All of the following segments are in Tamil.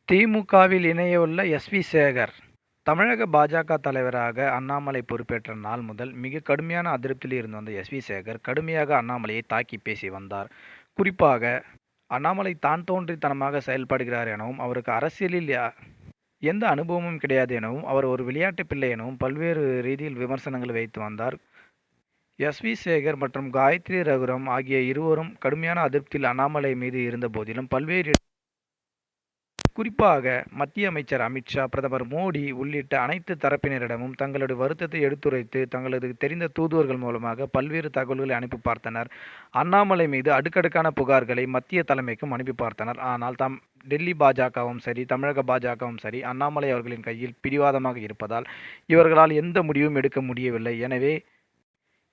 திமுகவில் இணையவுள்ள எஸ்.வி. சேகர். தமிழக பாஜக தலைவராக அண்ணாமலை பொறுப்பேற்ற நாள் முதல் மிக கடுமையான அதிருப்தியில் இருந்து வந்த எஸ்.வி. சேகர் கடுமையாக அண்ணாமலையை தாக்கி பேசி வந்தார். குறிப்பாக அண்ணாமலை தான் தோன்றித்தனமாக செயல்படுகிறார் எனவும், அவருக்கு அரசியலில் எந்த அனுபவமும் கிடையாது எனவும், அவர் ஒரு விளையாட்டு பிள்ளை எனவும் பல்வேறு ரீதியில் விமர்சனங்கள் வைத்து வந்தார். எஸ்.வி. சேகர் மற்றும் காயத்ரி ரகுராம் ஆகிய இருவரும் கடுமையான அதிருப்தியில் அண்ணாமலை மீது இருந்த போதிலும், குறிப்பாக மத்திய அமைச்சர் அமித் ஷா, பிரதமர் மோடி உள்ளிட்ட அனைத்து தரப்பினரிடமும் தங்களுடைய வருத்தத்தை எடுத்துரைத்து தங்களது தெரிந்த தூதுவர்கள் மூலமாக பல்வேறு தகவல்களை அனுப்பி பார்த்தனர். அண்ணாமலை மீது அடுக்கடுக்கான புகார்களை மத்திய தலைமைக்கும் அனுப்பி பார்த்தனர். ஆனால் டெல்லி பாஜகவும் சரி, தமிழக பாஜகவும் சரி, அண்ணாமலை அவர்களின் கையில் பிடிவாதமாக இருப்பதால் இவர்களால் எந்த முடிவும் எடுக்க முடியவில்லை. எனவே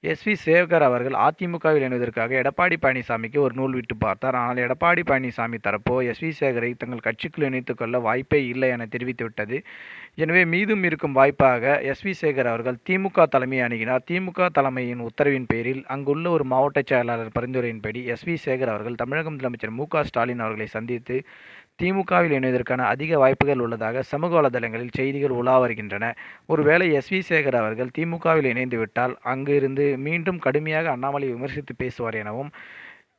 எஸ்.வி. சேகர் அவர்கள் அதிமுகவில் இணைவதற்காக எடப்பாடி பழனிசாமிக்கு ஒரு நூல் விட்டு பார்த்தார். ஆனால் எடப்பாடி பழனிசாமி தரப்போ எஸ்.வி. சேகரை தங்கள் கட்சிக்குள் இணைத்துக் கொள்ள வாய்ப்பே இல்லை என தெரிவித்துவிட்டது. எனவே மீதும் இருக்கும் வாய்ப்பாக எஸ்.வி. சேகர் அவர்கள் திமுக தலைமையை அணுகினார். திமுக தலைமையின் உத்தரவின் பேரில் அங்குள்ள ஒரு மாவட்ட செயலாளர் பரிந்துரையின்படி எஸ்.வி. சேகர் அவர்கள் தமிழக முதலமைச்சர் மு.க. ஸ்டாலின் அவர்களை சந்தித்து திமுகவில் இணைவதற்கான அதிக வாய்ப்புகள் உள்ளதாக சமூக வலைதளங்களில் செய்திகள் உலா வருகின்றன. ஒருவேளை எஸ்.வி. சேகர் அவர்கள் திமுகவில் இணைந்துவிட்டால் அங்கிருந்து மீண்டும் கடுமையாக அண்ணாமலை விமர்சித்து பேசுவார் எனவும்,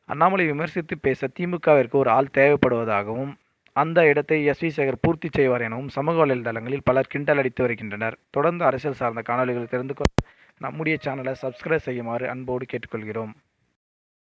அண்ணாமலை விமர்சித்து பேச திமுகவிற்கு ஒரு ஆள் தேவைப்படுவதாகவும், அந்த இடத்தை எஸ்.வி. சேகர் பூர்த்தி செய்வார் எனவும் சமூக வலைதளங்களில் பலர் கிண்டல் அடித்து வருகின்றனர். தொடர்ந்து அரசியல் சார்ந்த காணொலிகளை தெரிந்து கொள்ள நம்முடைய சேனலை சப்ஸ்கிரைப் செய்யுமாறு அன்போடு கேட்டுக்கொள்கிறோம்.